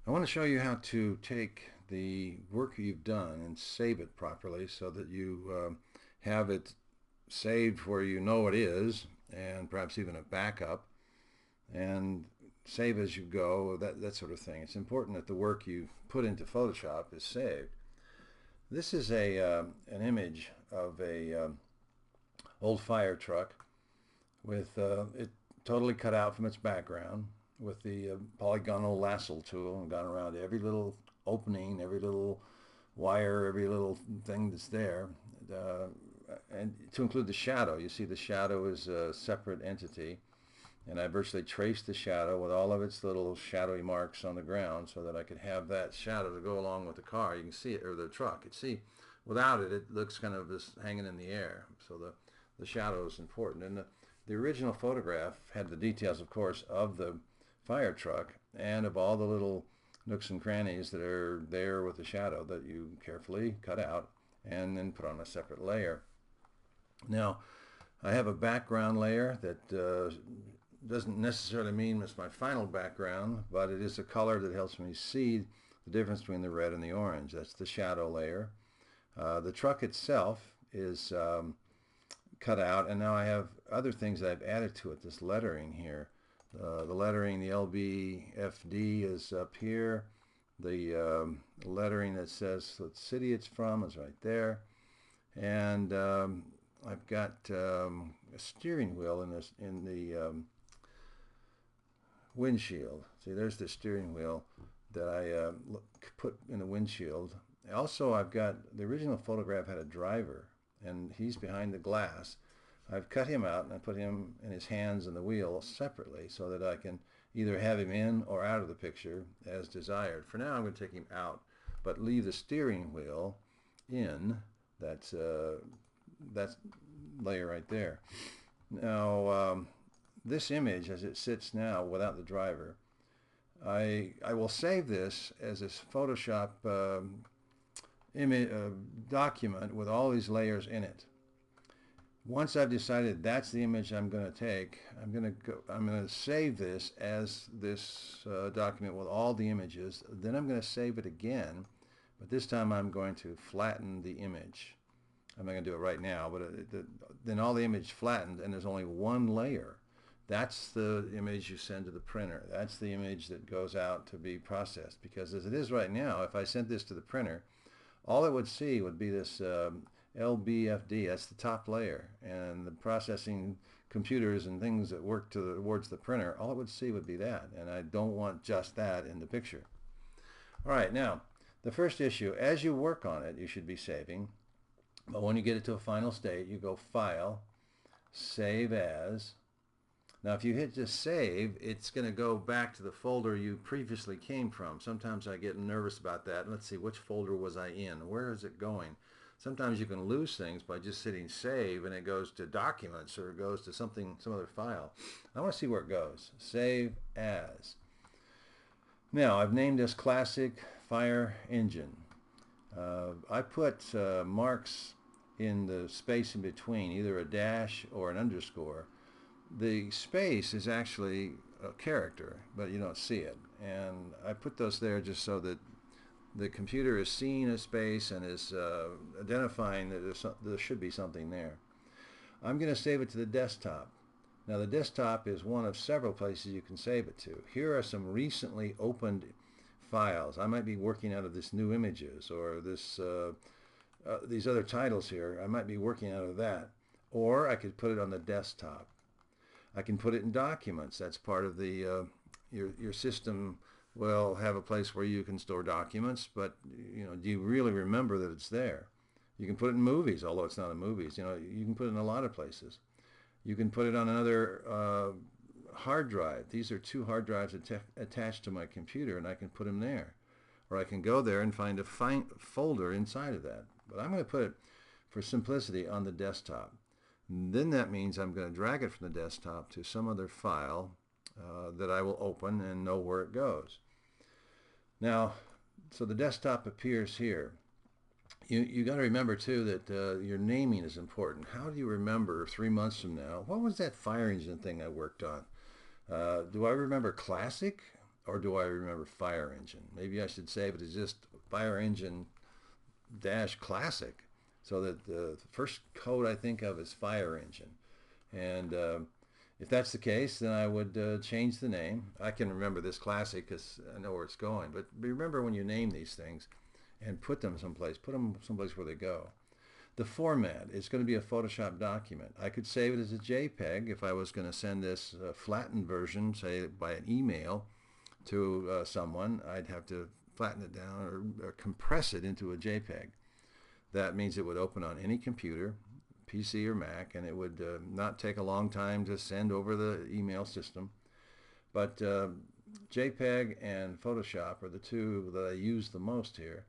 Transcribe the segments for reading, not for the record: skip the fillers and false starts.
I want to show you how to take the work you've done and save it properly so that you have it saved where you know it is, and perhaps even a backup, and save as you go, that sort of thing. It's important that the work you put into Photoshop is saved. This is an image of a old fire truck with it totally cut out from its background with the polygonal lasso tool and gone around every little opening, every little wire, every little thing that's there, uh, and to include the shadow. You see the shadow is a separate entity, and I virtually traced the shadow with all of its little shadowy marks on the ground so that I could have that shadow to go along with the car. You can see it, or the truck. You see, without it, it looks kind of just hanging in the air. So the shadow is important. And the original photograph had the details, of course, of the fire truck and of all the little nooks and crannies that are there with the shadow that you carefully cut out and then put on a separate layer. Now, I have a background layer that doesn't necessarily mean it's my final background, but it is a color that helps me see the difference between the red and the orange. That's the shadow layer. The truck itself is cut out, and now I have other things that I've added to it. This lettering here, the lettering, the LBFD is up here. The lettering that says what city it's from is right there, and I've got a steering wheel in the windshield. See, there's the steering wheel that I put in the windshield. Also, I've got the original photograph had a driver, and he's behind the glass. I've cut him out and I put him and his hands and the wheel separately so that I can either have him in or out of the picture as desired. For now, I'm going to take him out, but leave the steering wheel in. That's layer right there. Now, this image as it sits now without the driver, I will save this as a Photoshop image document with all these layers in it. Once I've decided that's the image I'm going to take, I'm going to save this as this document with all the images. Then I'm going to save it again, but this time I'm going to flatten the image. I'm not going to do it right now, but then all the image flattened, and there's only one layer. That's the image you send to the printer. That's the image that goes out to be processed. Because as it is right now, if I sent this to the printer, all it would see would be this LBFD. That's the top layer. And the processing computers and things that work towards the printer, all it would see would be that. And I don't want just that in the picture. All right, now, the first issue, as you work on it, you should be saving. But when you get it to a final state, you go File, Save As. Now, if you hit just save, it's going to go back to the folder you previously came from. Sometimes I get nervous about that. Let's see, which folder was I in? Where is it going? Sometimes you can lose things by just hitting save and it goes to documents or it goes to some other file. I want to see where it goes. Save as. Now, I've named this Classic Fire Engine. I put marks in the space in between, either a dash or an underscore. The space is actually a character, but you don't see it. And I put those there just so that the computer is seeing a space and is identifying that there should be something there. I'm going to save it to the desktop. Now, the desktop is one of several places you can save it to. Here are some recently opened files. I might be working out of this new images or these other titles here. I might be working out of that. Or I could put it on the desktop. I can put it in documents. That's part of the your system will have a place where you can store documents, but do you really remember that it's there? You can put it in movies, although it's not in movies. You can put it in a lot of places. You can put it on another hard drive. These are two hard drives attached to my computer, and I can put them there. Or I can go there and find a folder inside of that. But I'm going to put it, for simplicity, on the desktop. Then that means I'm going to drag it from the desktop to some other file that I will open and know where it goes. Now, so the desktop appears here. You got to remember too that your naming is important. How do you remember 3 months from now, what was that fire engine thing I worked on? Do I remember Classic or do I remember Fire Engine? Maybe I should save it as just Fire Engine dash classic, so that the first code I think of is Fire Engine. And if that's the case, then I would change the name. I can remember this classic because I know where it's going. But remember when you name these things and put them someplace where they go. The format is going to be a Photoshop document. I could save it as a JPEG if I was going to send this flattened version, say by an email to someone. I'd have to flatten it down or compress it into a JPEG. That means it would open on any computer, PC or Mac, and it would not take a long time to send over the email system. But JPEG and Photoshop are the two that I use the most here.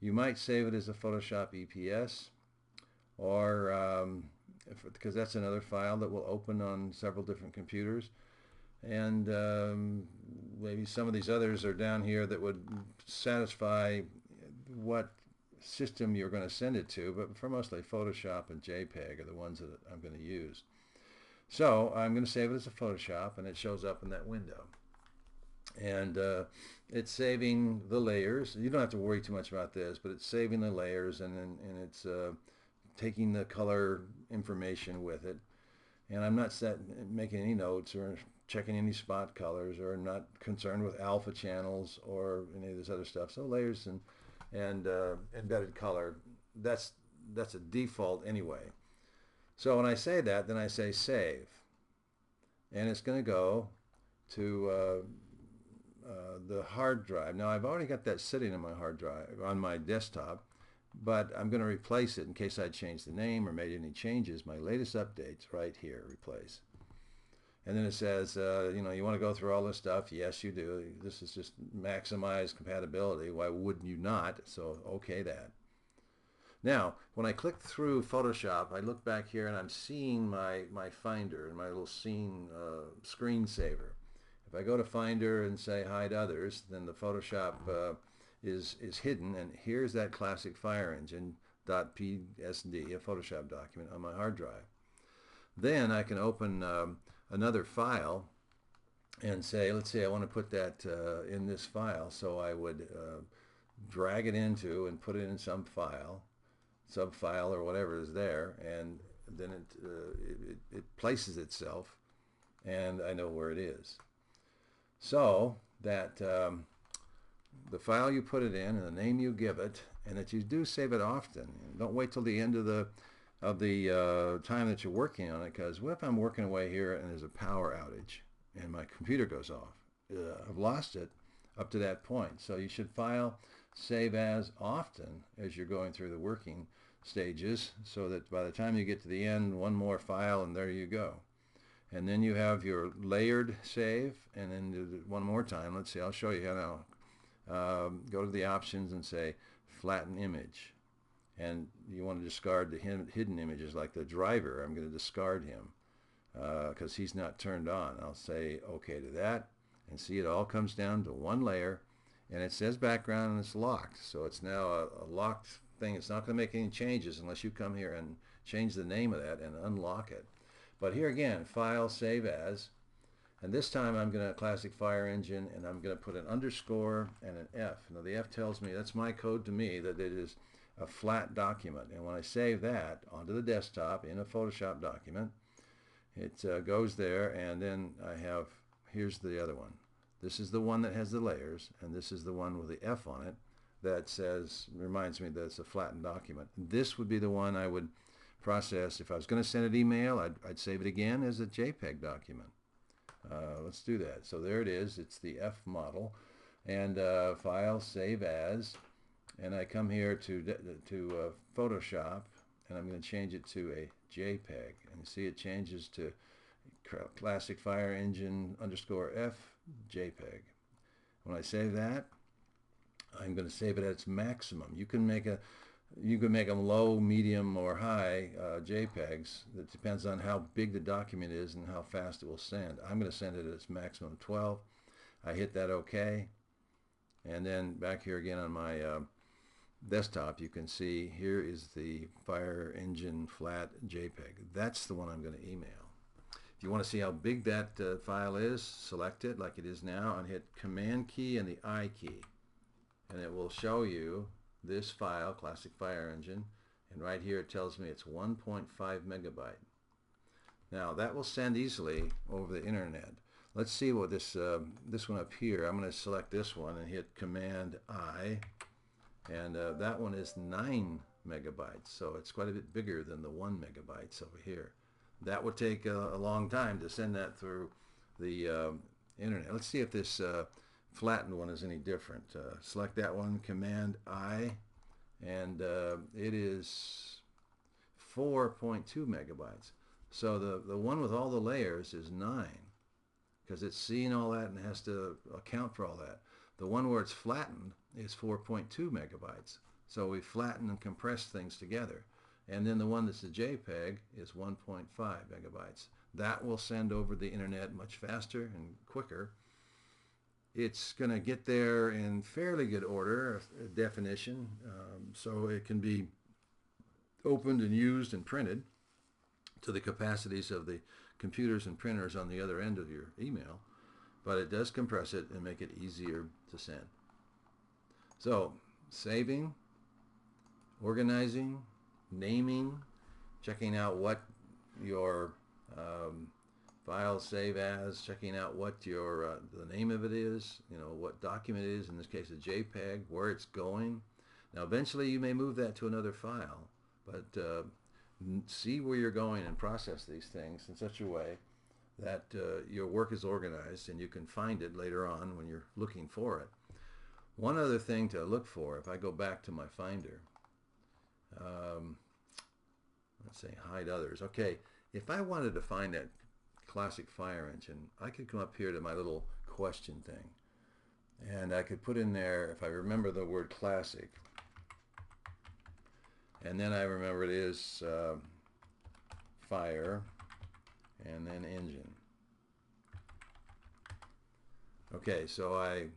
You might save it as a Photoshop EPS, or because that's another file that will open on several different computers. And maybe some of these others are down here that would satisfy what system you're going to send it to, but for mostly Photoshop and JPEG are the ones that I'm going to use. So I'm going to save it as a Photoshop, and it shows up in that window. And it's saving the layers. You don't have to worry too much about this, but it's saving the layers, and it's taking the color information with it. And I'm not making any notes or checking any spot colors, or not concerned with alpha channels or any of this other stuff. So layers and embedded color, that's a default anyway. So when I say that, then I say save, and it's going to go to the hard drive. Now I've already got that sitting on my hard drive on my desktop, but I'm going to replace it in case I changed the name or made any changes. My latest updates right here, replace. And then it says, you know, you want to go through all this stuff? Yes, you do. This is just maximize compatibility. Why wouldn't you not? So, okay that. Now, when I click through Photoshop, I look back here and I'm seeing my Finder and my little scene screensaver. If I go to Finder and say hide others, then the Photoshop is hidden, and here's that classic Fire Engine .psd, a Photoshop document on my hard drive. Then I can open another file and say, let's say I want to put that in this file, so I would drag it into and put it in some file, subfile or whatever is there, and then it places itself, and I know where it is. So that the file you put it in and the name you give it, and that you do save it often. Don't wait till the end of the time that you're working on it, because what if I'm working away here and there's a power outage and my computer goes off? I've lost it up to that point. So you should file save as often as you're going through the working stages, so that by the time you get to the end, one more file and there you go. And then you have your layered save, and then do it one more time. Let's see, I'll show you how now. Go to the options and say flatten image. And you want to discard the hidden images, like the driver. I'm going to discard him because he's not turned on. I'll say OK to that, and see it all comes down to one layer, and it says background and it's locked. So it's now a locked thing. It's not going to make any changes unless you come here and change the name of that and unlock it. But here again, file, save as, and this time I'm going to classic Fire Engine, and I'm going to put an underscore and an F. Now the F tells me, that's my code to me, that it is a flat document. And when I save that onto the desktop in a Photoshop document, it goes there, and then I have, here's the other one. This is the one that has the layers, and this is the one with the F on it that says, reminds me that it's a flattened document. This would be the one I would process. If I was going to send an email, I'd save it again as a JPEG document. Let's do that. So there it is. It's the F model, and file, save as, and I come here to Photoshop, and I'm going to change it to a JPEG, and you see it changes to classic Fire Engine underscore F JPEG. When I save that, I'm going to save it at its maximum. You can make them low, medium, or high JPEGs. That depends on how big the document is and how fast it will send. I'm going to send it at its maximum 12. I hit that OK, and then back here again on my desktop, you can see here is the Fire Engine flat JPEG. That's the one I'm going to email. If you want to see how big that file is, select it like it is now and hit Command key and the I key. And it will show you this file, Classic Fire Engine. And right here it tells me it's 1.5 megabyte. Now that will send easily over the internet. Let's see what this one up here. I'm going to select this one and hit Command I. And that one is 9 megabytes. So it's quite a bit bigger than the 1 megabytes over here. That would take a long time to send that through the internet. Let's see if this flattened one is any different. Select that one, Command I, and it is 4.2 megabytes. So the one with all the layers is 9 because it's seeing all that and has to account for all that. The one where it's flattened is 4.2 megabytes. So we flatten and compress things together. And then the one that's a JPEG is 1.5 megabytes. That will send over the internet much faster and quicker. It's going to get there in fairly good order, definition, so it can be opened and used and printed to the capacities of the computers and printers on the other end of your email, but it does compress it and make it easier to send. So, saving, organizing, naming, checking out what your files save as, checking out what your the name of it is, what document it is, in this case a JPEG, where it's going. Now eventually you may move that to another file, but see where you're going and process these things in such a way that your work is organized and you can find it later on when you're looking for it. One other thing to look for, if I go back to my Finder, let's say hide others. Okay, if I wanted to find that Classic Fire Engine, I could come up here to my little question thing and I could put in there, if I remember the word classic, and then I remember it is fire and then engine. Okay, so I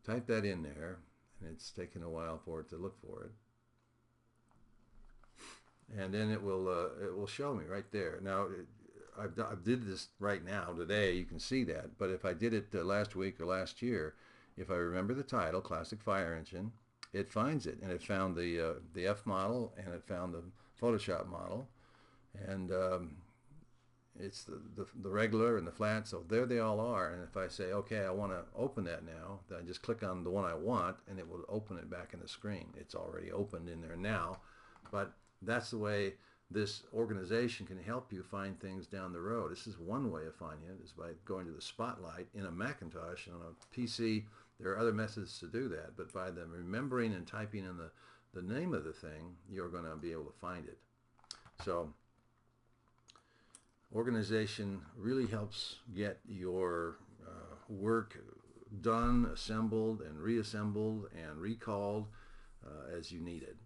type that in there and it's taken a while for it to look for it. And then it will show me right there. Now, I did this right now today. You can see that. But if I did it last week or last year, if I remember the title, Classic Fire Engine, it finds it, and it found the F model, and it found the Photoshop model, and it's the regular and the flat. So there they all are. And if I say, okay, I want to open that now, then I just click on the one I want, and it will open it back in the screen. It's already opened in there now, but that's the way this organization can help you find things down the road. This is one way of finding it, is by going to the Spotlight in a Macintosh. On a PC, there are other methods to do that, but by them remembering and typing in the name of the thing, you're going to be able to find it. So organization really helps get your work done, assembled and reassembled and recalled as you need it.